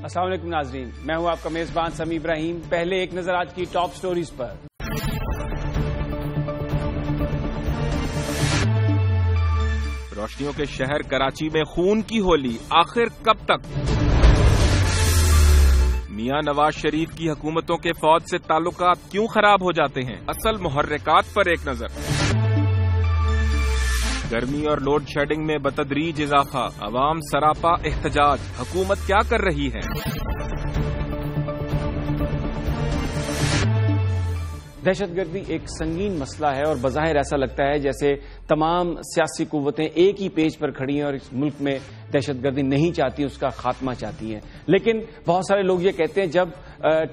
السلام علیکم ناظرین، میں ہوں آپ کا میزبان سمیع ابراہیم۔ پہلے ایک نظر آج کی ٹاپ سٹوریز پر۔ روشنیوں کے شہر کراچی میں خون کی ہولی آخر کب تک؟ میاں نواز شریف کی حکومتوں کے فوج سے تعلقات کیوں خراب ہو جاتے ہیں؟ اصل محرکات پر ایک نظر۔ گرمی اور لوڈ شیڈنگ میں بتدریج اضافہ، عوام سراپا احتجاج، حکومت کیا کر رہی ہے؟ دہشت گردی ایک سنگین مسئلہ ہے اور بظاہر ایسا لگتا ہے جیسے تمام سیاسی قوتیں ایک ہی پیج پر کھڑی ہیں اور اس ملک میں دہشت گردی نہیں چاہتی، اس کا خاتمہ چاہتی ہیں۔ لیکن بہت سارے لوگ یہ کہتے ہیں جب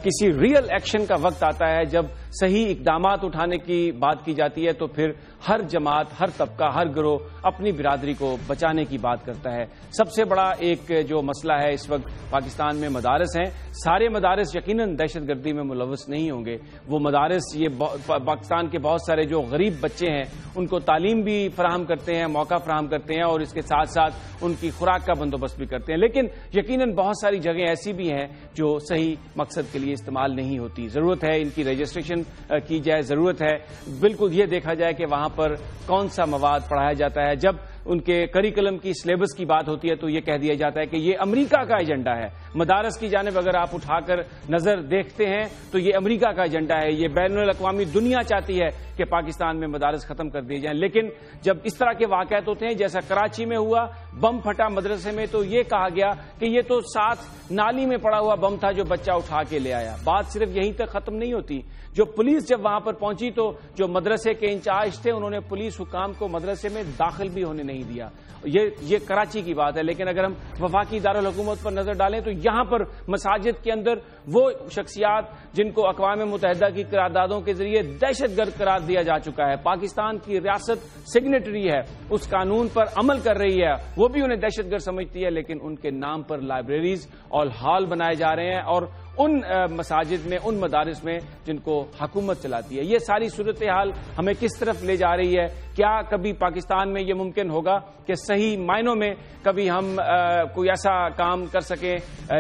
کسی ریئل ایکشن کا وقت آتا ہے، جب صحیح اقدامات اٹھانے کی بات کی جاتی ہے تو پھر ہر جماعت، ہر طبقہ، ہر گروہ اپنی برادری کو بچانے کی بات کرتا ہے۔ سب سے بڑا ایک جو مسئلہ ہے اس وقت پاکستان میں مدارس ہیں۔ سارے مدارس یقیناً دہشت گردی میں ملوث نہیں ہوں گے۔ وہ مدارس یہ پاکستان کے بہت سارے جو غریب بچے ہیں ان کو تعلیم بھی فراہم کرتے ہیں، موقع فراہم کرتے ہیں اور اس کے ساتھ ساتھ ان کی خوراک کا بندوبست بھی کرتے ہیں۔ لیکن یقیناً بہت ساری جگہیں ایسی بھی ہیں جو صحیح مقصد کے لیے استعمال نہیں ہوتی۔ ضرورت ہے ان کی رجسٹریشن کی جائے، ضرورت ہے بالکل یہ دیکھا جائے کہ وہاں پر کون سا مواد پڑھایا جاتا ہے۔ جب ان کے کریکولم کی سلیبس کی بات ہوتی ہے تو یہ کہہ دیا جاتا ہے کہ یہ امریکہ کا ایجنڈا ہے۔ مدارس کی جانب اگر آپ اٹھا کر نظر دیکھتے ہیں تو یہ امریکہ کا ایجنڈا ہے، یہ بین الاقوامی دنیا چاہتی ہے کہ پاکستان میں مدارس ختم کر دیے جائیں۔ لیکن جب اس طرح کے واقعات ہوتے ہیں جیسا کراچی میں ہوا، بم پھٹا مدرسے میں، تو یہ کہا گیا کہ یہ تو ساتھ نالی میں پڑا ہوا بم تھا جو بچہ اٹھا کے لے آیا۔ بات صرف یہیں تک ختم نہیں ہوتی۔ جو پولیس جب وہاں پر پہنچی تو جو مدرسے کے انچارج تھے انہوں نے پولیس حکام کو مدرسے میں داخل بھی ہونے نہیں دیا۔ یہ کراچی کی بات ہے۔ لیکن اگر ہم وفاقی دارالحکومت پر نظر ڈالیں تو یہاں پر مساجد کے اندر وہ شخصیات جن کو اقوام متحدہ کی قراردادوں کے ذریعے دہشت گرد قرار دیا جا چکا ہے، پاکستان کی ریاست سگنیٹری ہے، اس قانون پر عمل کر رہی ہے، وہ بھی انہیں دہشت گرد سمجھتی ہے، لیکن ان کے نام پر لائبریریز اور ہال بنائے جا رہے ہیں اور ان مساجد میں، ان مدارس میں جن کو حکومت چلاتی ہے۔ یہ ساری صورتحال ہمیں کس طرف لے جا رہی ہے؟ کیا کبھی پاکستان میں یہ ممکن ہوگا کہ صحیح معنوں میں کبھی ہم کوئی ایسا کام کر سکیں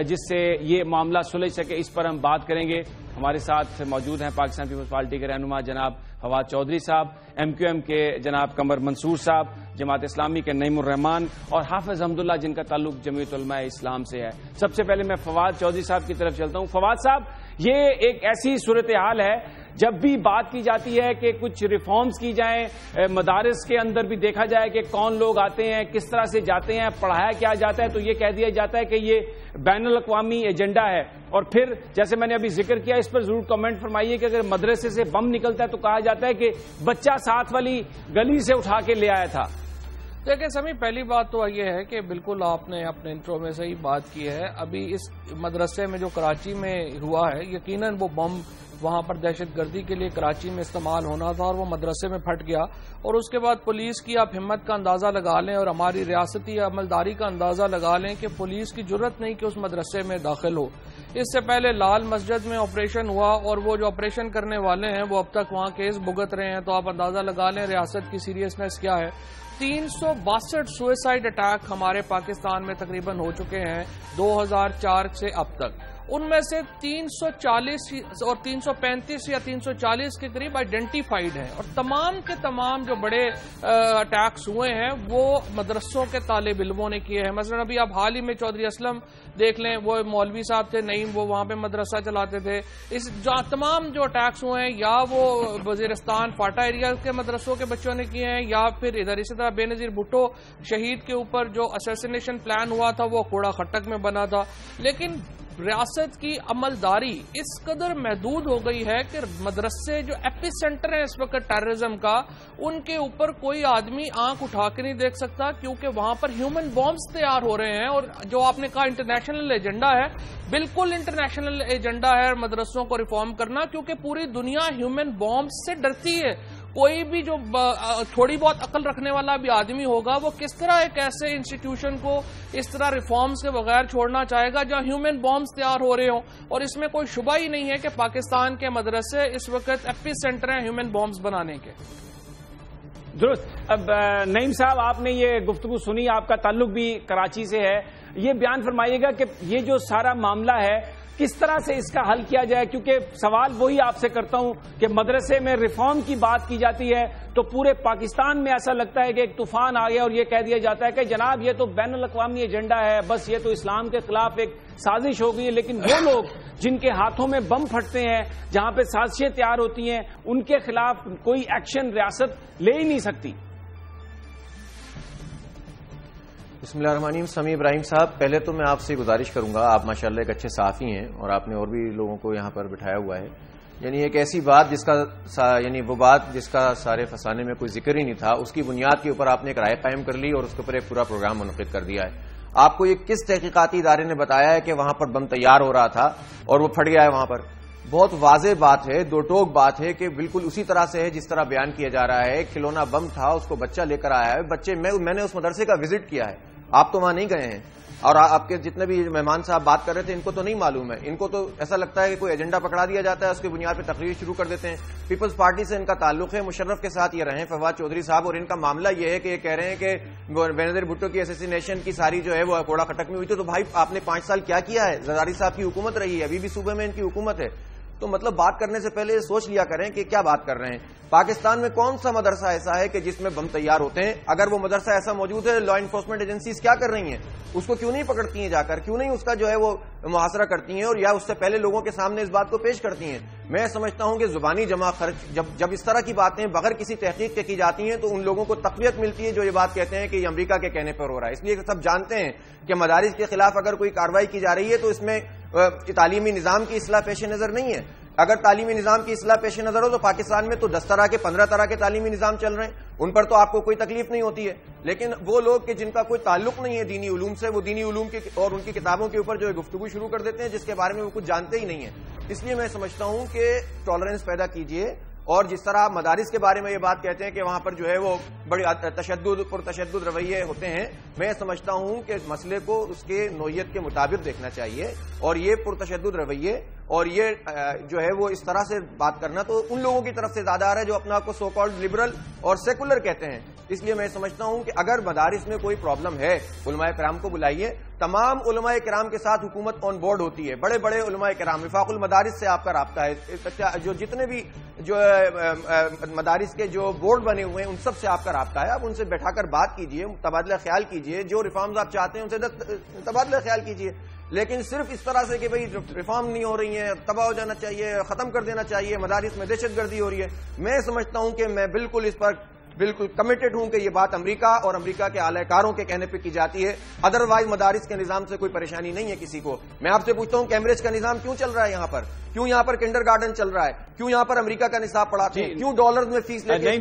جس سے یہ معاملہ سلجھ سکے؟ اس پر ہم بات کریں گے۔ ہمارے ساتھ موجود ہیں پاکستان پیپلز پارٹی کے رہنما جناب فواد چودھری صاحب، MQM کے جناب قمر منصور صاحب، جماعت اسلامی کے نعیم الرحمان اور حافظ حمداللہ جن کا تعلق جمعیت علماء اسلام سے ہے۔ سب سے پہلے میں فواد چودھری صاحب کی طرف چلتا ہوں۔ فواد صاحب، یہ ایک ایسی صورتحال ہے جب بھی بات کی جاتی ہے کہ کچھ ریفارمز کی جائیں، مدارس کے اندر بھی دیکھا جائے کہ کون لوگ آتے ہیں، کس طرح سے جاتے ہیں، پڑھایا کیا جاتا ہے، تو یہ کہہ دیا جاتا ہے کہ یہ بین الاقوامی ایجنڈا ہے۔ اور پھر جیسے میں نے ابھی ذکر کیا، اس پر ضرور کمنٹ فرمائیے کہ اگر مدرسے سے بم نکلتا ہے تو کہا جاتا ہے کہ بچہ ساتھ والی گلی سے اٹھا کے لے آیا تھا۔ دیکھیں سمیع، پہلی بات تو یہ ہے کہ بالکل آپ نے اپنے انٹرو میں سے ہی بات کی ہے۔ ابھی اس مدرسے میں جو کراچی میں ہوا ہے، یقیناً وہ بم وہاں پر دہشت گردی کے لیے کراچی میں استعمال ہونا تھا اور وہ مدرسے میں پھٹ گیا، اور اس کے بعد پولیس کی آپ ہمت کا اندازہ لگا لیں اور ہماری ریاستی عملداری کا اندازہ لگا لیں کہ پولیس کی جرت نہیں کہ اس مدرسے میں داخل ہو۔ اس سے پہلے لال مسجد میں آپریشن ہوا اور وہ جو آپریشن کرنے والے ہیں وہ اب تک وہاں کیس بھگت رہے ہیں، تو آپ اندازہ لگا لیں ریاست کی سیریسنس کیا ہے۔ 362 سوئسائڈ اٹیک ہمارے پاکستان میں تقریباً ہو چکے ہیں 2004 سے اب تک۔ ان میں سے 340 اور 335 یا 340 کے قریب آئیڈینٹیفائڈ ہیں، اور تمام کے تمام جو بڑے اٹیکس ہوئے ہیں وہ مدرسوں کے طالب علموں نے کیے ہیں۔ مثلا ابھی آپ حال ہی میں چودھری اسلم دیکھ لیں، وہ مولوی صاحب تھے نعیم، وہ وہاں پہ مدرسہ چلاتے تھے۔ تمام جو اٹیکس ہوئے ہیں یا وہ وزیرستان فاٹا ایریا کے مدرسوں کے بچوں نے کیے ہیں، یا پھر ادھر اسی طرح بے نظیر بھٹو شہید کے اوپر جو اسیسینیشن پلان ہوا تھا وہ کوڑا خٹک میں بنا تھا۔ لیکن ریاست کی عملداری اس قدر محدود ہو گئی ہے کہ مدرسے جو ایپی سینٹر ہیں اس وقت ٹیررزم کا، ان کے اوپر کوئی آدمی آنکھ اٹھا کے نہیں دیکھ سکتا، کیونکہ وہاں پر ہیومن بامبز تیار ہو رہے ہیں۔ اور جو آپ نے کہا انٹرنیشنل ایجنڈا ہے، بالکل انٹرنیشنل ایجنڈا ہے مدرسوں کو ریفارم کرنا، کیونکہ پوری دنیا ہیومن بامبز سے ڈرتی ہے۔ کوئی بھی جو تھوڑی بہت عقل رکھنے والا بھی آدمی ہوگا وہ کس طرح ایک ایسے انسٹیٹیوشن کو اس طرح ریفارمز کے بغیر چھوڑنا چاہے گا جہاں ہیومن بامبز تیار ہو رہے ہوں؟ اور اس میں کوئی شبہ ہی نہیں ہے کہ پاکستان کے مدرسے اس وقت ایپی سینٹر ہیں ہیومن بامبز بنانے کے۔ درست. اب نعیم صاحب آپ نے یہ گفتگو سنی, آپ کا تعلق بھی کراچی سے ہے, یہ بیان فرمائیے گا کہ یہ جو سارا معاملہ ہے کس طرح سے اس کا حل کیا جائے, کیونکہ سوال وہی آپ سے کرتا ہوں کہ مدرسے میں ریفارم کی بات کی جاتی ہے تو پورے پاکستان میں ایسا لگتا ہے کہ ایک طوفان آ گیا اور یہ کہہ دیا جاتا ہے کہ جناب یہ تو بین الاقوامی ایجنڈا ہے, بس یہ تو اسلام کے خلاف ایک سازش ہو گئی ہے. لیکن وہ لوگ جن کے ہاتھوں میں بم پھٹتے ہیں, جہاں پہ سازشیں تیار ہوتی ہیں, ان کے خلاف کوئی ایکشن ریاست لے ہی نہیں سکتی. بسم اللہ الرحمن الرحیم. سمیع ابراہیم صاحب, پہلے تو میں آپ سے گزارش کروں گا, آپ ماشاءاللہ ایک اچھے صحافی ہیں اور آپ نے اور بھی لوگوں کو یہاں پر بٹھایا ہوا ہے. یعنی ایک ایسی بات جس کا سارے فسانے میں کوئی ذکر ہی نہیں تھا, اس کی بنیاد کے اوپر آپ نے ایک رائے قائم کر لی اور اس کے اوپر ایک پورا پروگرام منعقد کر دیا ہے. آپ کو یہ کس تحقیقاتی ادارے نے بتایا ہے کہ وہاں پر بم تیار ہو رہا تھا اور وہ پھٹ گیا ہے وہاں پر؟ بہت واضح بات ہے, دو ٹوک بات ہے کہ بالکل اسی طرح سے ہے جس طرح بیان کیا جا رہا ہے. کھلونا بم تھا, اس کو بچہ لے کر آیا ہے. بچے میں نے اس مدرسے کا وزٹ کیا ہے, آپ تو وہاں نہیں گئے ہیں, اور آپ کے جتنے بھی مہمان صاحب بات کر رہے تھے ان کو تو نہیں معلوم ہے. ان کو تو ایسا لگتا ہے کہ کوئی ایجنڈا پکڑا دیا جاتا ہے, اس کی بنیاد پہ تقریر شروع کر دیتے ہیں. پیپلز پارٹی سے ان کا تعلق ہے, مشرف کے ساتھ یہ رہے فواد چودھری صاحب, اور ان کا معاملہ یہ ہے کہ یہ کہہ رہے ہیں کہ بینظیر بھٹو کی اسیسینیشن کی ساری جو ہے وہ کوڑا کھٹک میں ہوئی تھی. تو بھائی آپ نے 5 سال کیا کیا ہے؟ زرداری صاحب کی حکومت رہی ہے, ابھی بھی صوبے میں ان کی حکومت ہے. تو مطلب بات کرنے سے پہلے سوچ لیا کریں کہ کیا بات کر رہے ہیں. پاکستان میں کون سا مدرسہ ایسا ہے کہ جس میں بم تیار ہوتے ہیں؟ اگر وہ مدرسہ ایسا موجود ہے, لا انفورسمنٹ ایجنسیز کیا کر رہی ہیں؟ اس کو کیوں نہیں پکڑتی ہیں جا کر, کیوں نہیں اس کا جو ہے وہ محاصرہ کرتی ہیں اور یا اس سے پہلے لوگوں کے سامنے اس بات کو پیش کرتی ہیں؟ میں سمجھتا ہوں کہ زبانی جمع خرچ جب اس طرح کی باتیں بغیر کسی تحقیق کے کی جاتی ہیں تو ان لوگوں کو تقویت ملتی ہے جو یہ بات کہتے ہیں کہ یہ امریکہ کے کہنے پر ہو رہا ہے. اس لیے سب جانتے ہیں کہ مدارس کے خلاف اگر کوئی کارروائی کی جا رہی ہے تو اس میں تعلیمی نظام کی اصلاح پیش نظر نہیں ہے. اگر تعلیمی نظام کی اصلاح پیش نظر ہو تو پاکستان میں تو 10 طرح کے 15 طرح کے تعلیمی نظام چل رہے ہیں, ان پر تو آپ کو کوئی تکلیف نہیں ہوتی ہے. لیکن وہ لوگ کہ جن کا کوئی تعلق نہیں ہے دینی علوم سے, وہ دینی علوم اور ان کی کتابوں کے اوپر جو ہے گفتگو شروع کر دیتے ہیں جس کے بارے میں وہ کچھ جانتے ہی نہیں ہیں. اس لیے میں سمجھتا ہوں کہ ٹالرنس پیدا کیجیے, اور جس طرح مدارس کے بارے میں یہ بات کہتے ہیں کہ وہاں پر جو ہے وہ بڑے پرتشدد رویے ہوتے ہیں, میں سمجھتا ہوں کہ مسئلے کو اس کے نوعیت کے مطابق دیکھنا چاہیے. اور یہ پرتشدد رویے اور یہ جو ہے وہ اس طرح سے بات کرنا تو ان لوگوں کی طرف سے زیادہ آ رہا ہے جو اپنا آپ کو سو کالڈ لبرل اور سیکولر کہتے ہیں. اس لیے میں سمجھتا ہوں کہ اگر مدارس میں کوئی پرابلم ہے, علماء کرام کو بلائیے. تمام علماء کرام کے ساتھ حکومت آن بورڈ ہوتی ہے, بڑے بڑے علماء کرام, وفاق المدارس سے آپ کا رابطہ ہے, جو جتنے بھی جو مدارس کے جو بورڈ بنے ہوئے ہیں ان سب سے آپ کا رابطہ ہے. آپ ان سے بیٹھا کر بات کیجئے, تبادلہ خیال کیجئے, جو ریفارمز آپ چاہتے ہیں ان سے تبادلہ خیال کیجئے. لیکن صرف اس طرح سے کہ بھئی ریفارم نہیں ہو رہی ہیں, تباہ ہو جانا چاہیے, ختم کر دینا چاہیے, مدارس میں دہشت گردی ہو رہی ہے, میں سمجھتا ہوں کہ میں بالکل اس پر بالکل کمیٹڈ ہوں کہ یہ بات امریکہ اور امریکہ کے اعلی کاروں کے کہنے پہ کی جاتی ہے. ادروائز مدارس کے نظام سے کوئی پریشانی نہیں ہے کسی کو. میں آپ سے پوچھتا ہوں کیمبرج کا نظام کیوں چل رہا ہے یہاں پر, کیوں یہاں پر کنڈر گارڈن چل رہا ہے, کیوں یہاں پر امریکہ کا نصاب پڑھاتے ہیں, کیوں ڈالرز میں فیس لے کے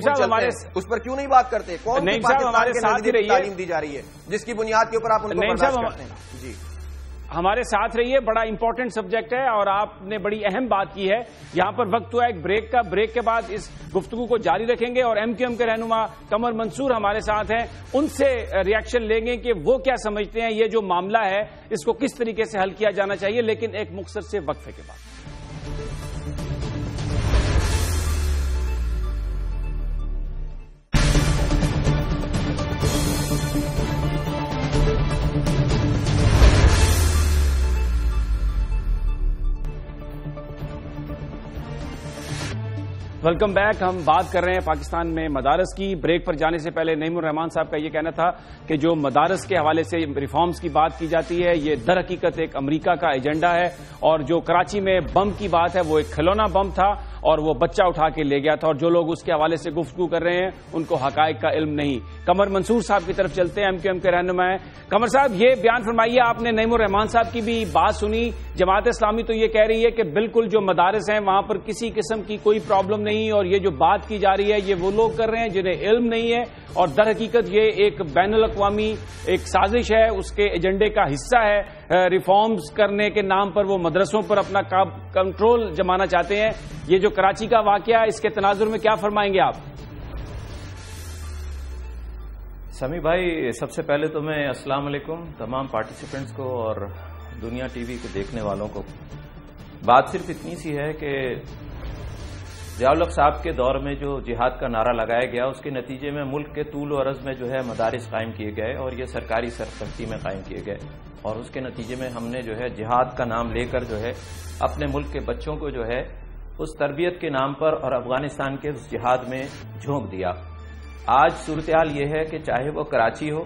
اس پر کیوں نہیں بات کرتے؟ کون سی پاکستان کے نزدیک تعلیم دی جا رہی ہے جس کی بنیاد کے اوپر آپ ان کو برداشت کرتے ہیں؟ جی ہمارے ساتھ رہیے, بڑا امپورٹنٹ سبجیکٹ ہے اور آپ نے بڑی اہم بات کی ہے. یہاں پر وقت ہوا ایک بریک کا, بریک کے بعد اس گفتگو کو جاری رکھیں گے اور ایم کیو ایم کے رہنما قمر منصور ہمارے ساتھ ہیں, ان سے ریئیکشن لیں گے کہ وہ کیا سمجھتے ہیں یہ جو معاملہ ہے اس کو کس طریقے سے حل کیا جانا چاہیے, لیکن ایک مختصر سے وقفے کے بعد. Welcome back. ہم بات کر رہے ہیں پاکستان میں مدارس کی. بریک پر جانے سے پہلے نعیم الرحمان صاحب کا یہ کہنا تھا کہ جو مدارس کے حوالے سے ریفارمز کی بات کی جاتی ہے یہ در حقیقت ایک امریکہ کا ایجنڈا ہے, اور جو کراچی میں بم کی بات ہے وہ ایک کھلونا بم تھا اور وہ بچہ اٹھا کے لے گیا تھا, اور جو لوگ اس کے حوالے سے گفتگو کر رہے ہیں ان کو حقائق کا علم نہیں. قمر منصور صاحب کی طرف چلتے ہیں, ایم کیو ایم کے رہنما ہیں. قمر صاحب یہ بیان فرمائیے, آپ نے نعیم الرحمان صاحب کی بھی بات سنی. جماعت اسلامی تو یہ کہہ رہی ہے کہ بالکل جو مدارس ہیں وہاں پر کسی قسم کی کوئی پرابلم نہیں, اور یہ جو بات کی جا رہی ہے یہ وہ لوگ کر رہے ہیں جنہیں علم نہیں ہے, اور در حقیقت یہ ایک بین الاقوامی ایک سازش ہے, اس کے ایجنڈے کا حصہ ہے. ریفارمز کرنے کے نام پر وہ مدرسوں پر اپنا کنٹرول جمانا چاہتے ہیں. یہ جو کراچی کا واقعہ اس کے تناظر میں کیا فرمائیں گے آپ؟ سمیع بھائی, سب سے پہلے تو میں السلام علیکم تمام پارٹیسپینٹس کو اور دنیا ٹی وی کے دیکھنے والوں کو. بات صرف اتنی سی ہے کہ ضیاء الحق صاحب کے دور میں جو جہاد کا نعرہ لگایا گیا اس کے نتیجے میں ملک کے طول و عرض میں جو ہے مدارس قائم کیے گئے اور یہ سرکاری سرپرستی میں قائم کیے گئے، اور اس کے نتیجے میں ہم نے جو ہے جہاد کا نام لے کر جو ہے اپنے ملک کے بچوں کو جو ہے اس تربیت کے نام پر اور افغانستان کے اس جہاد میں جھونک دیا۔ آج صورتحال یہ ہے کہ چاہے وہ کراچی ہو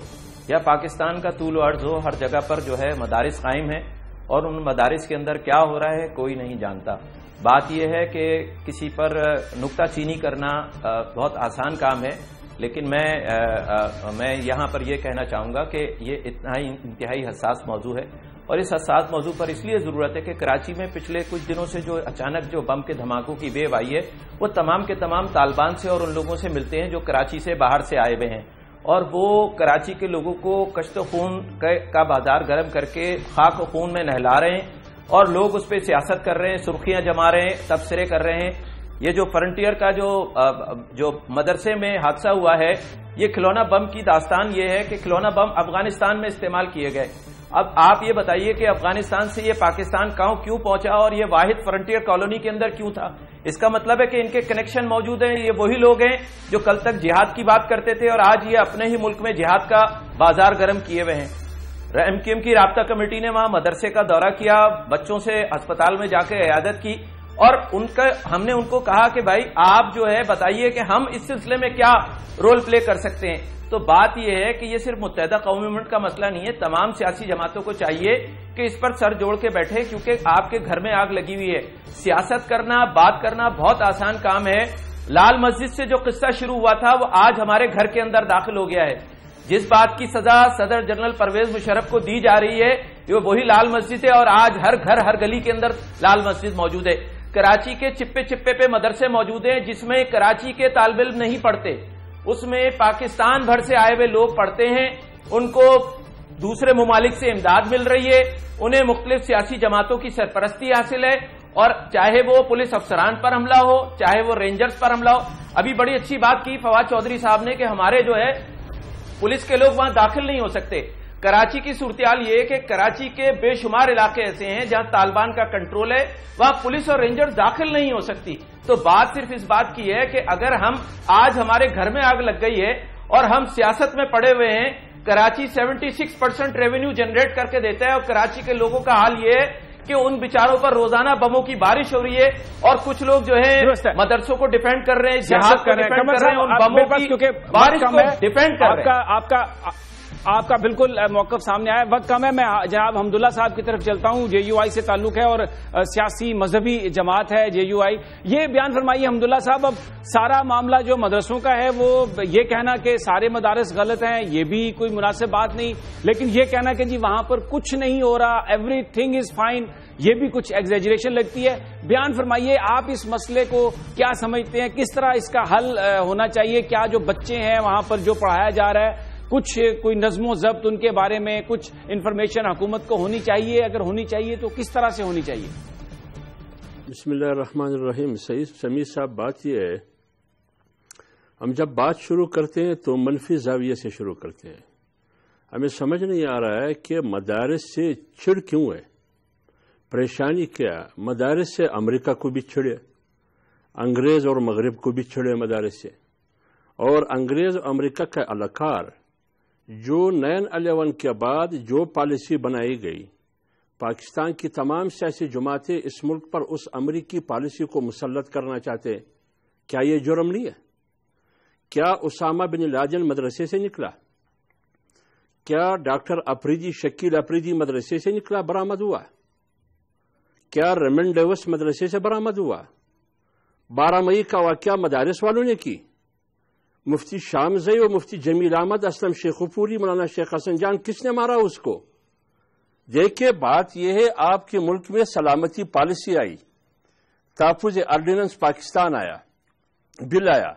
یا پاکستان کا طول و عرض ہو، ہر جگہ پر جو ہے مدارس قائم ہیں اور ان مدارس کے اندر کیا ہو رہا ہے کوئی نہیں جانتا۔ بات یہ ہے کہ کسی پر نکتہ چینی کرنا بہت آسان کام ہے، لیکن میں یہاں پر یہ کہنا چاہوں گا کہ یہ اتنا ہی انتہائی حساس موضوع ہے، اور اس حساس موضوع پر اس لیے ضرورت ہے کہ کراچی میں پچھلے کچھ دنوں سے جو اچانک جو بم کے دھماکوں کی ویو آئی ہے وہ تمام کے تمام طالبان سے اور ان لوگوں سے ملتے ہیں جو کراچی سے باہر سے آئے ہوئے ہیں، اور وہ کراچی کے لوگوں کو کشت و خون کا بازار گرم کر کے خاک و خون میں نہلا رہے ہیں، اور لوگ اس پہ سیاست کر رہے ہیں، سرخیاں جما رہے ہیں، تبصرے کر رہے ہیں۔ یہ جو فرنٹیئر کا جو مدرسے میں حادثہ ہوا ہے، یہ کھلونا بم کی داستان یہ ہے کہ کھلونا بم افغانستان میں استعمال کیے گئے۔ اب آپ یہ بتائیے کہ افغانستان سے یہ پاکستان کیوں پہنچا اور یہ واحد فرنٹیئر کالونی کے اندر کیوں تھا؟ اس کا مطلب ہے کہ ان کے کنیکشن موجود ہیں، یہ وہی لوگ ہیں جو کل تک جہاد کی بات کرتے تھے اور آج یہ اپنے ہی ملک میں جہاد کا بازار گرم کیے ہوئے ہیں۔ ایم کیو ایم کی رابطہ کمیٹی نے وہاں مدرسے کا دورہ کیا، بچوں سے اسپتال میں جا کے عیادت کی، اور ہم نے ان کو کہا کہ بھائی آپ جو ہے بتائیے کہ ہم اس سلسلے میں کیا رول پلے کر سکتے ہیں۔ تو بات یہ ہے کہ یہ صرف متحدہ قومی موومنٹ کا مسئلہ نہیں ہے، تمام سیاسی جماعتوں کو چاہیے کہ اس پر سر جوڑ کے بیٹھے، کیونکہ آپ کے گھر میں آگ لگی ہوئی ہے۔ سیاست کرنا، بات کرنا بہت آسان کام ہے۔ لال مسجد سے جو قصہ شروع ہوا تھا وہ آج ہمارے گھر کے اندر داخل ہو گیا ہے۔ جس بات کی سزا صدر جنرل پرویز مشرف کو دی جا رہی ہے یہ وہی لال مسجد ہے، اور آج ہر گھر ہر گلی کے اندر لال مسجد موجود ہے۔ کراچی کے چپے چپے پہ مدرسے موجود ہیں جس میں کراچی کے طالب علم نہیں پڑھتے، اس میں پاکستان بھر سے آئے ہوئے لوگ پڑھتے ہیں، ان کو دوسرے ممالک سے امداد مل رہی ہے، انہیں مختلف سیاسی جماعتوں کی سرپرستی حاصل ہے، اور چاہے وہ پولیس افسران پر حملہ ہو، چاہے وہ رینجرز پر حملہ ہو۔ ابھی بڑی اچھی بات کی فواد چودھری صاحب نے کہ ہمارے جو ہے پولیس کے لوگ وہاں داخل نہیں ہو سکتے۔ کراچی کی صورتحال یہ ہے کہ کراچی کے بے شمار علاقے ایسے ہیں جہاں طالبان کا کنٹرول ہے، وہاں پولیس اور رینجر داخل نہیں ہو سکتی۔ تو بات صرف اس بات کی ہے کہ اگر ہم آج ہمارے گھر میں آگ لگ گئی ہے اور ہم سیاست میں پڑے ہوئے ہیں، کراچی 76% ریونیو جنریٹ کر کے دیتا ہے، اور کراچی کے لوگوں کا حال یہ ہے کہ ان بیچاروں پر روزانہ بموں کی بارش ہو رہی ہے، اور کچھ لوگ جو ہے مدرسوں کو ڈیفینڈ کر رہے ہیں، جہاد کو ڈیفینڈ کر رہے ہیں، ان بموں کی بارش کو ڈیفینڈ کر رہے ہیں۔ آپ کا بالکل موقف سامنے آیا، وقت کم ہے۔ میں جناب حمداللہ صاحب کی طرف چلتا ہوں، جے یو آئی سے تعلق ہے اور سیاسی مذہبی جماعت ہے جے یو آئی۔ یہ بیان فرمائیے حمداللہ صاحب، اب سارا معاملہ جو مدرسوں کا ہے وہ یہ کہنا کہ سارے مدارس غلط ہیں یہ بھی کوئی مناسب بات نہیں، لیکن یہ کہنا کہ جی وہاں پر کچھ نہیں ہو رہا، ایوری تھنگ از فائن، یہ بھی کچھ ایگزیجریشن لگتی ہے۔ بیان فرمائیے آپ اس مسئلے کو کیا سمجھتے ہیں، کس طرح اس کا حل ہونا چاہیے؟ کیا جو بچے ہیں وہاں پر جو پڑھایا جا رہا ہے کچھ کوئی نظم و ضبط ان کے بارے میں کچھ انفارمیشن حکومت کو ہونی چاہیے؟ اگر ہونی چاہیے تو کس طرح سے ہونی چاہیے؟ بسم اللہ الرحمن الرحیم۔ سمیع صاحب، بات یہ ہے ہم جب بات شروع کرتے ہیں تو منفی زاویے سے شروع کرتے ہیں۔ ہمیں سمجھ نہیں آ رہا ہے کہ مدارس سے چڑ کیوں ہے، پریشانی کیا؟ مدارس سے امریکہ کو بھی چھڑے، انگریز اور مغرب کو بھی چھڑے مدارس سے، اور انگریز اور امریکہ کا الاکار جو 9/11 کے بعد جو پالیسی بنائی گئی، پاکستان کی تمام سیاسی جماعتیں اس ملک پر اس امریکی پالیسی کو مسلط کرنا چاہتے ہیں۔ کیا یہ جرم نہیں ہے؟ کیا اسامہ بن لادن مدرسے سے نکلا؟ کیا ڈاکٹر افریدی شکیل افریدی مدرسے سے نکلا برآمد ہوا؟ کیا ریمنڈ ڈیوس مدرسے سے برآمد ہوا؟ 12 مئی کا واقعہ مدارس والوں نے کی؟ مفتی شامزئی اور مفتی جمیل احمد، اسلم شیخ پوری، مولانا شیخ حسن جان، کس نے مارا اس کو؟ دیکھیے بات یہ ہے، آپ کے ملک میں سلامتی پالیسی آئی، تحفظ آرڈیننس پاکستان آیا، بل آیا،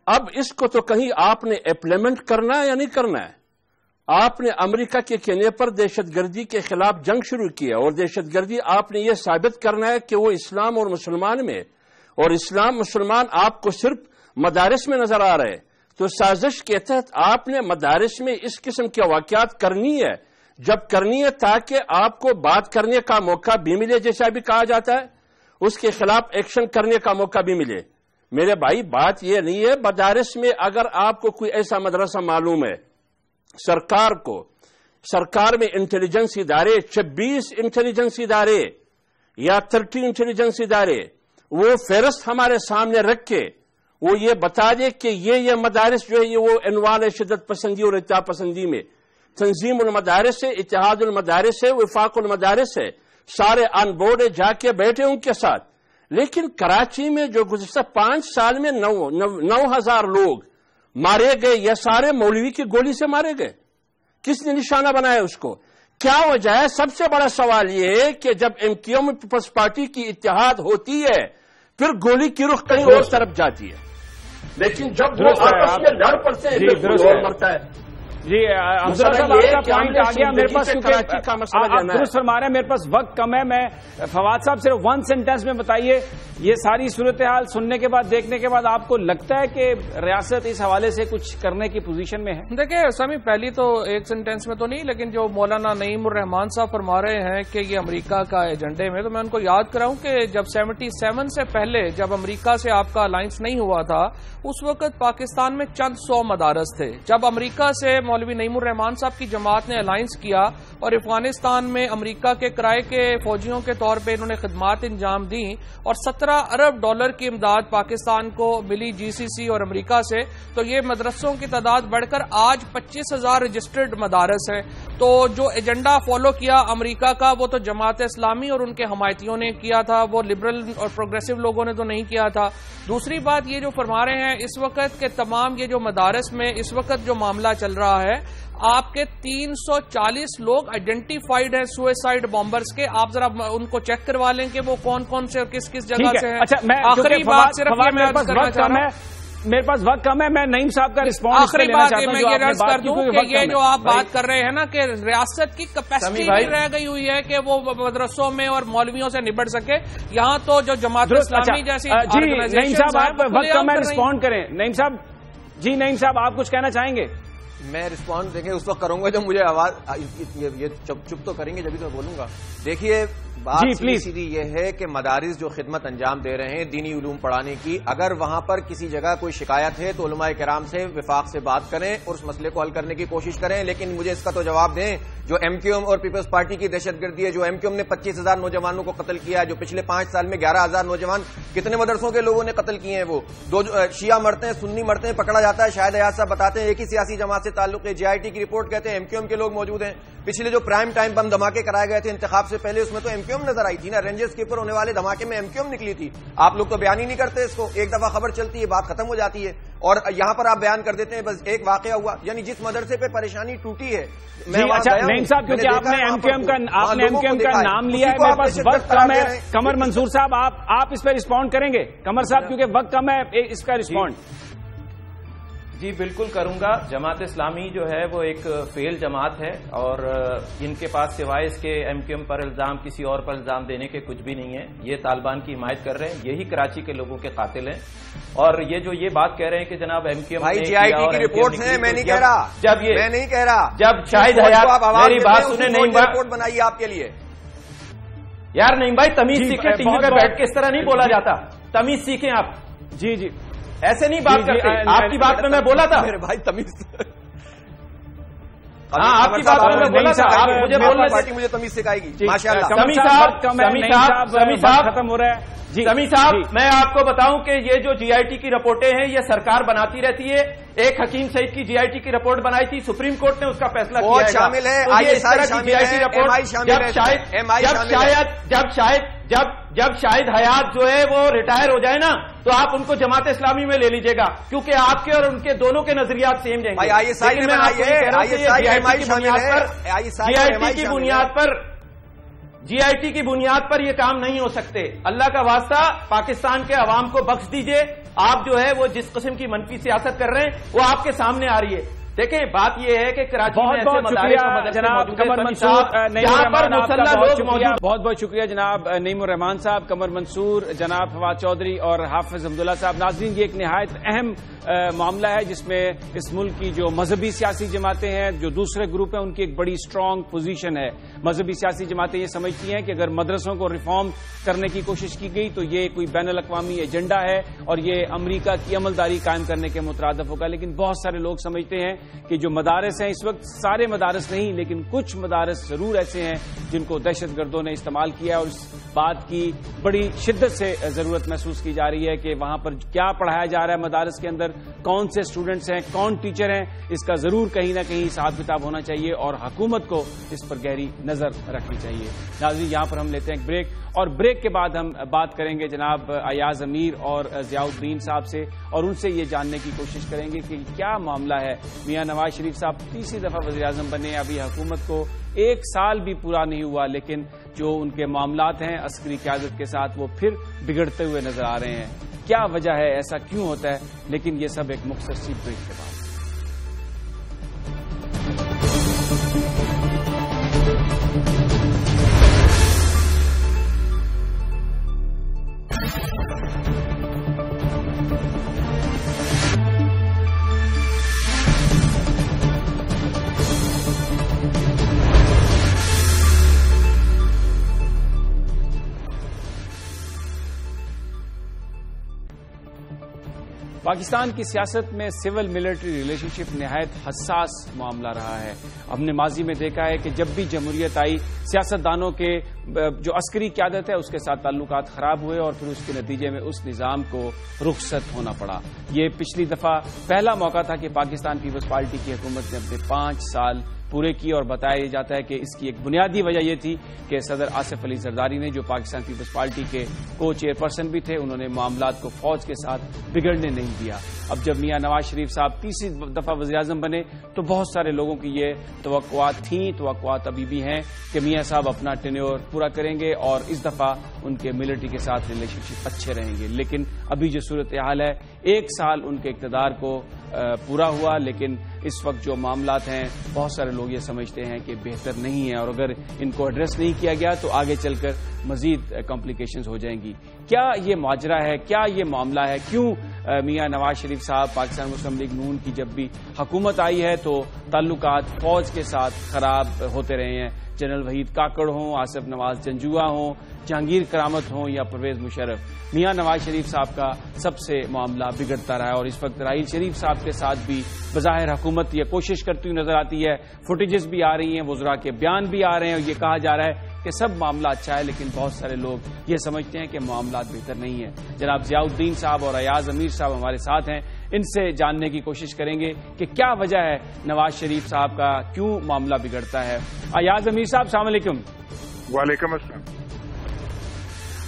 اب اس کو تو کہیں آپ نے امپلیمنٹ کرنا ہے یا نہیں کرنا ہے؟ آپ نے امریکہ کے کہنے پر دہشت گردی کے خلاف جنگ شروع کیا، اور دہشت گردی آپ نے یہ ثابت کرنا ہے کہ وہ اسلام اور مسلمان میں، اور اسلام مسلمان آپ کو صرف مدارس میں نظر آ رہے، تو سازش کے تحت آپ نے مدارس میں اس قسم کے واقعات کرنی ہے، جب کرنی ہے تاکہ آپ کو بات کرنے کا موقع بھی ملے، جیسا بھی کہا جاتا ہے، اس کے خلاف ایکشن کرنے کا موقع بھی ملے۔ میرے بھائی بات یہ نہیں ہے مدارس میں اگر آپ کو کوئی ایسا مدرسہ معلوم ہے سرکار میں انٹیلیجنس ادارے 26 انٹیلیجنس ادارے یا 30 انٹیلیجنس ادارے وہ فہرست ہمارے سامنے رکھ کے وہ یہ بتا دے کہ یہ مدارس جو ہے یہ وہ عنوان شدت پسندی اور اتحاد پسندی میں تنظیم المدارس ہے، اتحاد المدارس ہے، وفاق المدارس ہے، سارے آن بورڈ جا کے بیٹھے ان کے ساتھ. لیکن کراچی میں جو گزشتہ 5 سال میں 9,000 لوگ مارے گئے یہ سارے مولوی کی گولی سے مارے گئے. کس نے نشانہ بنایا اس کو؟ کیا وجہ ہے؟ سب سے بڑا سوال یہ ہے کہ جب M Q M peoples party کی اتحاد ہوتی ہے پھر گولی کی رخ کہیں اور طرف جاتی ہے، لیکن جب وہ آپس میں لڑ پڑتے ہیں پھر مرتا ہے. جی افضل صاحب آپ کا پوائنٹ آ گیا میرے پاس، درست فرما رہے ہیں. میرے پاس وقت کم ہے. میں فواد صاحب صرف 1 سینٹینس میں بتائیے یہ ساری صورتحال سننے کے بعد دیکھنے کے بعد آپ کو لگتا ہے کہ ریاست اس حوالے سے کچھ کرنے کی پوزیشن میں ہے؟ دیکھیں سمی پہلی تو 1 سینٹینس میں تو نہیں، لیکن جو مولانا نعیم الرحمان صاحب فرما رہے ہیں کہ یہ امریکہ کا ایجنڈے میں، تو میں ان کو یاد کراؤں کہ جب 77 سے پہلے جب امریکہ سے آپ کا الائنس نہیں ہوا تھا اس وقت پاکستان میں چند 100 مدارس تھے. جب امریکہ سے مولوی نعیم الرحمان صاحب کی جماعت نے الائنس کیا اور افغانستان میں امریکہ کے کرائے کے فوجیوں کے طور پہ انہوں نے خدمات انجام دیں اور $17 ارب کی امداد پاکستان کو ملی جی سی سی اور امریکہ سے، تو یہ مدرسوں کی تعداد بڑھ کر آج 25,000 رجسٹرڈ مدارس ہیں. تو جو ایجنڈا فالو کیا امریکہ کا وہ تو جماعت اسلامی اور ان کے حمایتیوں نے کیا تھا، وہ لبرل اور پروگریسو لوگوں نے تو نہیں کیا تھا. دوسری بات یہ جو فرما رہے ہیں اس وقت کے تمام یہ جو مدارس میں اس وقت جو معاملہ چل رہا ہے، آپ کے 340 لوگ آئیڈینٹیفائیڈ ہیں سوئسائڈ بامبرز کے. آپ ذرا ان کو چیک کروا لیں کہ وہ کون کون سے اور کس کس جگہ سے ہیں. اچھا آخری بات صرف یہ میں عرض کرنا چاہ رہا ہوں، میرے پاس وقت کم ہے، میں نعیم صاحب کا رسپانس آخری بات میں یہ عرض کر دوں کہ یہ جو آپ بات کر رہے ہیں نا کہ ریاست کی کیپیسٹی نہیں رہ گئی ہوئی ہے کہ وہ مدرسوں میں اور مولویوں سے نبٹ سکے. یہاں تو جو جماعت اسلامی جیسی نعیم صاحب آپ وقت کم ہے، رسپونڈ کریں. نعیم صاحب، جی نعیم صاحب آپ کچھ کہنا چاہیں گے؟ میں رسپانس دیکھیں اس وقت کروں گا جب مجھے آواز یہ چپ تو کریں گے جبھی تو بولوں گا. دیکھیے بات سیدھی یہ ہے کہ مدارس جو خدمت انجام دے رہے ہیں دینی علوم پڑھانے کی، اگر وہاں پر کسی جگہ کوئی شکایت ہے تو علماء کرام سے وفاق سے بات کریں اور اس مسئلے کو حل کرنے کی کوشش کریں. لیکن مجھے اس کا تو جواب دیں جو ایم کیو ایم اور پیپلز پارٹی کی دہشت گردی ہے، جو ایم کیو ایم نے 25,000 نوجوانوں کو قتل کیا ہے، جو پچھلے 5 سال میں 11,000 نوجوان کتنے مدرسوں کے لوگوں نے قتل کیے ہیں، وہ شیعہ مرتے ہیں، سنی مرتے ہیں، پکڑا جاتا ہے. شاہد حیات صاحب بتاتے ہیں ایک ہی سیاسی جماعت سے تعلق ہے. جے آئی ٹی کی رپورٹ کہتے ہیں ایم کیو ایم کے لوگ موجود ہیں. پچھلے جو پرائم ٹائم بم دھماکے کرائے گئے تھے انتخاب سے پہلے اس میں تو ایم کیو ایم نظر آئی تھی نا. رینجرز کے اوپر ہونے والے دھماکے میں ایم کیو ایم نکلی تھی. آپ لوگ تو بیان ہی نہیں کرتے اس کو. ایک دفعہ خبر چلتی ہے بات ختم ہو جاتی ہے اور یہاں پر آپ بیان کر دیتے ہیں بس ایک واقعہ ہوا. یعنی جس مدرسے پہ پریشانی ٹوٹی ہے نعیم صاحب کیونکہ آپ نے ایم کیو ایم کا نام لیا ہے، میرے پاس وقت کم ہے. قمر منصور صاحب آپ اس پہ رسپونڈ کریں گے؟ قمر صاحب کیونکہ وقت کم ہے اس کا رسپونڈ. جی بالکل کروں گا. جماعت اسلامی جو ہے وہ ایک فیل جماعت ہے اور ان کے پاس سوائے اس کے ایم کیو ایم پر الزام کسی اور پر الزام دینے کے کچھ بھی نہیں ہے. یہ طالبان کی حمایت کر رہے ہیں، یہی کراچی کے لوگوں کے قاتل ہیں. اور یہ جو یہ بات کہہ رہے ہیں کہ جناب M Q M J I T کی رپورٹ ہے، میں نہیں کہہ رہا، میں نہیں کہہ رہا. جب شاہد حیات میری بات سنیں نہیں رپورٹ بنائی آپ کے لیے. یار نہیں بھائی تمیز سیکھیں، ٹی وی پہ بیٹھ کے اس طرح نہیں بولا جاتا. تمیز سیکھیں آپ. جی جی ایسے نہیں بات کرتے. آپ کی بات میں بولا تھا میرے بھائی تمیز. ہاں آپ کی بات میں بولا تھا. آپ مجھے بولنا پارٹی مجھے تمیز سکھائے گی. ماشاءاللہ. سمی صاحب ختم ہو رہا ہے. سمی صاحب میں آپ کو بتاؤں کہ یہ جو جی آئی ٹی کی رپورٹیں ہیں یہ سرکار بناتی رہتی ہے. ایک حکیم سعید کی جی آئی ٹی کی رپورٹ بنائی تھی، سپریم کورٹ نے اس کا فیصلہ کیا ہے. شامل ہے جب شاہد حیات جو ہے وہ ریٹائر ہو جائے نا تو آپ ان کو جماعت اسلامی میں لے لیجیے گا کیونکہ آپ کے اور ان کے دونوں کے نظریات سیم جائیں گے. جی آئی ٹی کی بنیاد پر یہ کام نہیں ہو سکتے. اللہ کا واسطہ پاکستان کے عوام کو بخش دیجئے. آپ جو ہے وہ جس قسم کی منفی سیاست کر رہے ہیں وہ آپ کے سامنے آ رہی ہے. دیکھیں بات یہ ہے کہ کراچی میں ایسے بہت شکریہ جناب قمر منصور نعیم الرحمان، بہت بہت شکریہ جناب نعیم الرحمان صاحب، قمر منصور، جناب فواد چودھری اور حافظ حمداللہ صاحب۔ ناظرین، یہ ایک نہایت اہم معاملہ ہے جس میں اس ملک کی جو مذہبی سیاسی جماعتیں ہیں، جو دوسرے گروپ ہیں، ان کی ایک بڑی اسٹرانگ پوزیشن ہے۔ مذہبی سیاسی جماعتیں یہ سمجھتی ہیں کہ اگر مدرسوں کو ریفارم کرنے کی کوشش کی گئی تو یہ کوئی بین الاقوامی ایجنڈا ہے اور یہ امریکہ کی عملداری قائم کرنے کے مترادف ہوگا۔ لیکن بہت سارے لوگ سمجھتے ہیں کہ جو مدارس ہیں اس وقت، سارے مدارس نہیں لیکن کچھ مدارس ضرور ایسے ہیں جن کو دہشت گردوں نے استعمال کیا، اور اس بات کی بڑی شدت سے ضرورت محسوس کی جا رہی ہے کہ وہاں پر کیا پڑھایا جا رہا ہے مدارس کے اندر، کون سے اسٹوڈنٹس ہیں، کون ٹیچر ہیں، اس کا ضرور کہیں نہ کہیں حساب کتاب ہونا چاہیے اور حکومت کو اس پر گہری نظر رکھنی چاہیے۔ ناظرین، یہاں پر ہم لیتے ہیں ایک بریک، اور بریک کے بعد ہم بات کریں گے جناب ایاز امیر اور ضیاء الدین صاحب سے، اور ان سے یہ جاننے کی کوشش کریں گے کہ کیا معاملہ ہے۔ میاں نواز شریف صاحب تیسری دفعہ وزیر اعظم بنے، ابھی حکومت کو 1 سال بھی پورا نہیں ہوا، لیکن جو ان کے معاملات ہیں عسکری قیادت کے ساتھ وہ پھر بگڑتے ہوئے نظر آ رہے ہیں۔ کیا وجہ ہے، ایسا کیوں ہوتا ہے؟ لیکن یہ سب ایک مختصر سی بریک کے بعد۔ پاکستان کی سیاست میں سول ملٹری ریلیشن شپ نہایت حساس معاملہ رہا ہے۔ ہم نے ماضی میں دیکھا ہے کہ جب بھی جمہوریت آئی، سیاستدانوں کے جو عسکری قیادت ہے اس کے ساتھ تعلقات خراب ہوئے اور پھر اس کے نتیجے میں اس نظام کو رخصت ہونا پڑا۔ یہ پچھلی دفعہ پہلا موقع تھا کہ پاکستان پیپلز پارٹی کی حکومت نے اپنے 5 سال پورے کیے، اور بتایا جاتا ہے کہ اس کی ایک بنیادی وجہ یہ تھی کہ صدر آصف علی زرداری نے، جو پاکستان پیپلز پارٹی کے کو چیئرپرسن بھی تھے، انہوں نے معاملات کو فوج کے ساتھ بگڑنے نہیں دیا۔ اب جب میاں نواز شریف صاحب تیسری دفعہ وزیر اعظم بنے تو بہت سارے لوگوں کی یہ توقعات تھیں، توقعات ابھی بھی ہیں کہ میاں صاحب اپنا ٹینیور پورا کریں گے اور اس دفعہ ان کے ملٹری کے ساتھ ریلیشن شپ اچھے رہیں گے۔ لیکن ابھی جو صورتحال ہے، 1 سال ان کے اقتدار کو پورا ہوا، لیکن اس وقت جو معاملات ہیں بہت سارے لوگ یہ سمجھتے ہیں کہ بہتر نہیں ہیں، اور اگر ان کو ایڈریس نہیں کیا گیا تو آگے چل کر مزید کمپلیکیشنز ہو جائیں گی۔ کیا یہ ماجرا ہے؟ کیا یہ معاملہ ہے؟ کیوں میاں نواز شریف صاحب، پاکستان مسلم لیگ نون کی جب بھی حکومت آئی ہے تو تعلقات فوج کے ساتھ خراب ہوتے رہے ہیں؟ جنرل وحید کاکڑ ہوں، آصف نواز جنجوعہ ہوں، جہانگیر کرامت ہوں یا پرویز مشرف، میاں نواز شریف صاحب کا سب سے معاملہ بگڑتا رہا ہے، اور اس وقت راحیل شریف صاحب کے ساتھ بھی بظاہر حکومت یہ کوشش کرتی ہوئی نظر آتی ہے، فوٹیجز بھی آ رہی ہیں، وزراء کے بیان بھی آ رہے ہیں، اور یہ کہا جا رہا ہے کہ سب معاملہ اچھا ہے، لیکن بہت سارے لوگ یہ سمجھتے ہیں کہ معاملات بہتر نہیں ہیں۔ جناب ضیاء الدین صاحب اور ایاز امیر صاحب ہمارے ساتھ ہیں، ان سے جاننے کی کوشش کریں گے کہ کیا وجہ ہے نواز شریف صاحب کا، کیوں معاملہ بگڑتا ہے۔ ایاز امیر صاحب السلام علیکم۔ وعلیکم السلام۔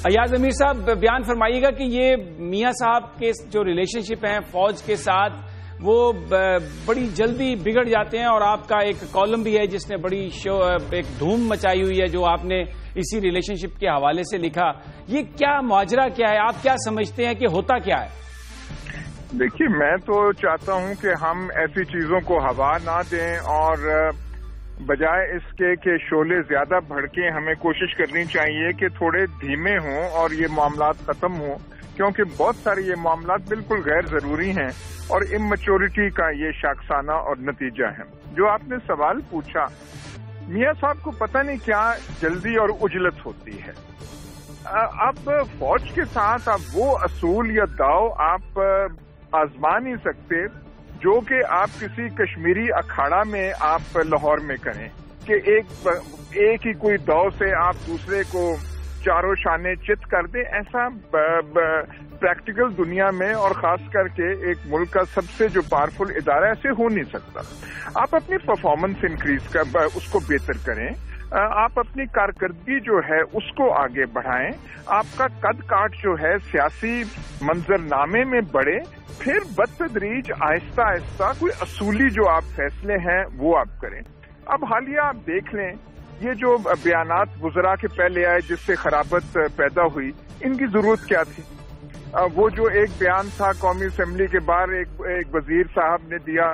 ایاز امیر صاحب بیان فرمائیے گا کہ یہ میاں صاحب کے جو ریلیشن شپ ہیں فوج کے ساتھ وہ بڑی جلدی بگڑ جاتے ہیں، اور آپ کا ایک کالم بھی ہے جس نے بڑی ایک دھوم مچائی ہوئی ہے جو آپ نے اسی ریلیشن شپ کے حوالے سے لکھا۔ یہ کیا ماجرا کیا ہے؟ آپ کیا سمجھتے ہیں کہ ہوتا کیا ہے؟ دیکھیے، میں تو چاہتا ہوں کہ ہم ایسی چیزوں کو ہوا نہ دیں، اور بجائے اس کے کہ شعلے زیادہ بھڑکیں، ہمیں کوشش کرنی چاہیے کہ تھوڑے دھیمے ہوں اور یہ معاملات ختم ہوں، کیونکہ بہت سارے یہ معاملات بالکل غیر ضروری ہیں اور اممیچورٹی کا یہ شاخسانہ اور نتیجہ ہے۔ جو آپ نے سوال پوچھا، میاں صاحب کو پتہ نہیں کیا جلدی اور عجلت ہوتی ہے۔ اب فوج کے ساتھ اب وہ اصول یا داؤ آپ آزما نہیں سکتے جو کہ آپ کسی کشمیری اکھاڑا میں آپ لاہور میں کریں کہ ایک ہی کوئی دو سے آپ دوسرے کو چاروں شانے چت کر دیں۔ ایسا پریکٹیکل دنیا میں اور خاص کر کے ایک ملک کا سب سے جو پاورفل ادارہ ایسے ہو نہیں سکتا۔ آپ اپنی پرفارمنس انکریز کر اس کو بہتر کریں، آپ اپنی کارکردگی جو ہے اس کو آگے بڑھائیں، آپ کا قد کاٹ جو ہے سیاسی منظرنامے میں بڑھے، پھر بتدریج آہستہ آہستہ کوئی اصولی جو آپ فیصلے ہیں وہ آپ کریں۔ اب حالیہ آپ دیکھ لیں، یہ جو بیانات وزراء کے پہلے آئے جس سے خرابت پیدا ہوئی، ان کی ضرورت کیا تھی؟ وہ جو ایک بیان تھا قومی اسمبلی کے باہر ایک وزیر صاحب نے دیا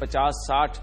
50-60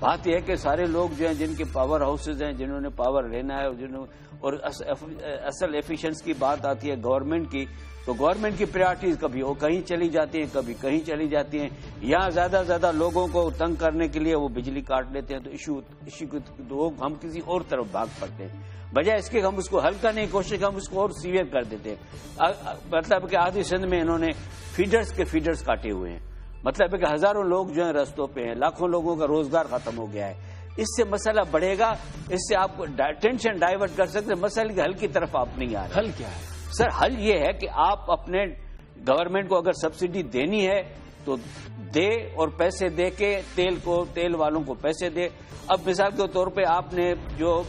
بات یہ ہے کہ سارے لوگ جو ہیں جن کے پاور ہاؤسز ہیں، جنہوں نے پاور لینا ہے، اور اصل ایفیشنسی کی بات آتی ہے گورنمنٹ کی، تو گورنمنٹ کی پریارٹیز کبھی وہ کہیں چلی جاتی ہیں، کبھی کہیں چلی جاتی ہیں. یہاں زیادہ لوگوں کو تنگ کرنے کے لیے وہ بجلی کاٹ لیتے ہیں، تو ایشو ہم کسی اور طرف بھاگ پڑتے ہیں. بجائے اس کے ہم اس کو حل کرنے کی کوشش، ہم اس کو اور سیویئر کر دیتے ہیں. مطلب کہ آدھی سندھ میں انہوں نے فیڈرز کاٹے ہوئے ہیں. مطلب ہے کہ ہزاروں لوگ جو ہیں رستوں پہ ہیں، لاکھوں لوگوں کا روزگار ختم ہو گیا ہے. اس سے مسئلہ بڑھے گا، اس سے آپ ٹینشن ڈائیورٹ کر سکتے ہیں، مسئلے کے حل کی طرف آپ نہیں آ رہے. حل کیا ہے سر؟ حل یہ ہے کہ آپ اپنے گورنمنٹ کو اگر سبسڈی دینی ہے تو دے، اور پیسے دے کے تیل والوں کو پیسے دے. اب مثال کے طور پہ آپ نے جو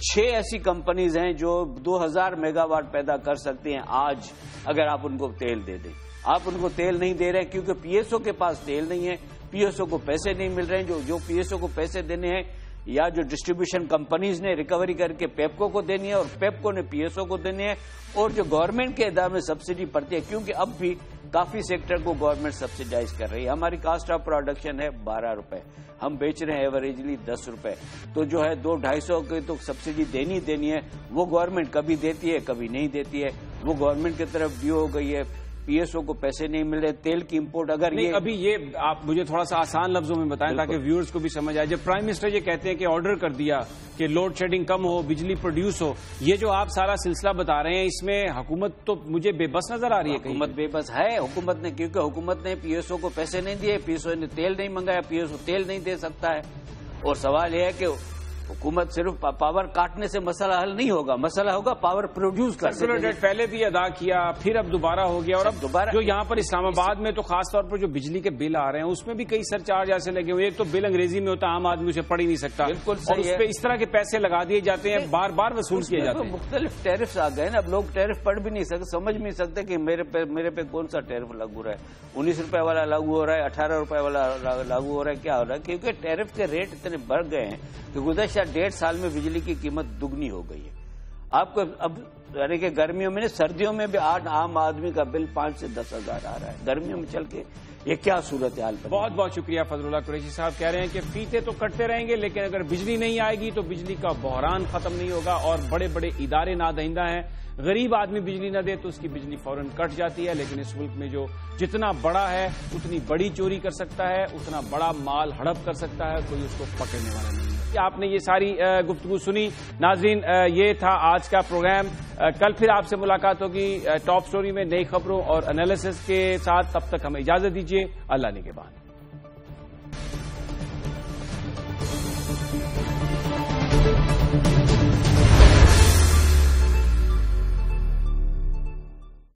6 ایسی کمپنیز ہیں جو 2000 میگا واٹ پیدا کر سکتے ہیں آج، اگر آپ ان کو تیل دے دیں. آپ ان کو تیل نہیں دے رہے کیونکہ پی ایس او کے پاس تیل نہیں ہے، پی ایس او کو پیسے نہیں مل رہے ہیں. جو پی ایس او کو پیسے دینے ہیں یا جو ڈسٹریبیوشن کمپنیز نے ریکوری کر کے پیپکو کو دینی ہے اور پیپکو نے پی ایس او کو دینی ہے، اور جو گورنمنٹ کے ادارے میں سبسڈی پڑتی ہے، کیونکہ اب بھی کافی سیکٹر کو گورنمنٹ سبسڈائز کر رہی ہے. ہماری کاسٹ آف پروڈکشن ہے 12 روپے، ہم بیچ رہے ہیں ایوریجلی 10 روپے. تو جو ہے 200-250 کی تو سبسڈی دینی ہے. وہ گورنمنٹ کبھی دیتی ہے، کبھی نہیں دیتی ہے. وہ گورنمنٹ کی طرف ڈیو ہو گئی ہے. پی ایس او کو پیسے نہیں مل رہے. تیل کی امپورٹ اگر ابھی یہ آپ مجھے تھوڑا سا آسان لفظوں میں بتائیں تاکہ ویورز کو بھی سمجھ آئے. جب پرائم منسٹر یہ کہتے ہیں کہ آرڈر کر دیا کہ لوڈ شیڈنگ کم ہو، بجلی پروڈیوس ہو، یہ جو آپ سارا سلسلہ بتا رہے ہیں، اس میں حکومت تو مجھے بے بس نظر آ رہی ہے. حکومت بے بس ہے، حکومت نے، کیونکہ حکومت نے پی ایس او کو پیسے نہیں دیے، پی ایس او نے تیل نہیں منگایا، پی ایس او تیل نہیں دے سکتا ہے. اور سوال یہ ہے کہ حکومت صرف پاور کاٹنے سے مسئلہ حل نہیں ہوگا، مسئلہ ہوگا پاور پروڈیوس کرنے. پہلے بھی ادا کیا، پھر اب دوبارہ ہو گیا. اور اب دوبارہ جو یہاں پر اسلام آباد میں تو خاص طور پر جو بجلی کے بل آ رہے ہیں اس میں بھی کئی سرچارج ایسے لگے ہوئے. ایک تو بل انگریزی میں ہوتا ہے، عام آدمی اسے پڑھ ہی نہیں سکتا. بالکل، اور اس پہ اس طرح کے پیسے لگا دیے جاتے ہیں، بار بار وصول کیے جاتے ہیں. مختلف ٹیرفز آ گئے نا، اب لوگ ٹیرف پڑھ بھی نہیں سکتے، سمجھ بھی نہیں سکتے کہ میرے پہ کون سا ٹیرف لاگو رہا ہے. 19 روپے والا لاگو ہو رہا ہے، 18 روپے والا لاگو ہو رہا ہے، کیا ہو رہا ہے؟ کیونکہ ٹیرف کے ریٹ اتنے بڑھ گئے ہیں کہ گزشتہ 1.5 سال میں بجلی کی قیمت دگنی ہو گئی ہے. آپ کو اب یعنی کہ گرمیوں میں، سردیوں میں بھی عام آدمی کا بل 5 سے 10 ہزار آ رہا ہے. گرمیوں میں چل کے یہ کیا صورتحال ہے؟ بہت بہت شکریہ فضل اللہ قریشی صاحب. کہہ رہے ہیں کہ فیتے تو کٹتے رہیں گے، لیکن اگر بجلی نہیں آئے گی تو بجلی کا بحران ختم نہیں ہوگا. اور بڑے بڑے ادارے نادہندہ ہیں، غریب آدمی بجلی نہ دے تو اس کی بجلی فوراً کٹ جاتی ہے. لیکن اس ملک میں جو جتنا بڑا ہے اتنی بڑی چوری کر سکتا ہے، اتنا بڑا مال ہڑپ کر سکتا ہے، کوئی اس کو پکڑنے والا نہیں ہے. آپ نے یہ ساری گفتگو سنی. ناظرین، یہ تھا آج کا پروگرام. کل پھر آپ سے ملاقات ہوگی ٹاپ سٹوری میں نئی خبروں اور انالیسس کے ساتھ. تب تک ہمیں اجازت دیجیے. اللہ نے کے بعد.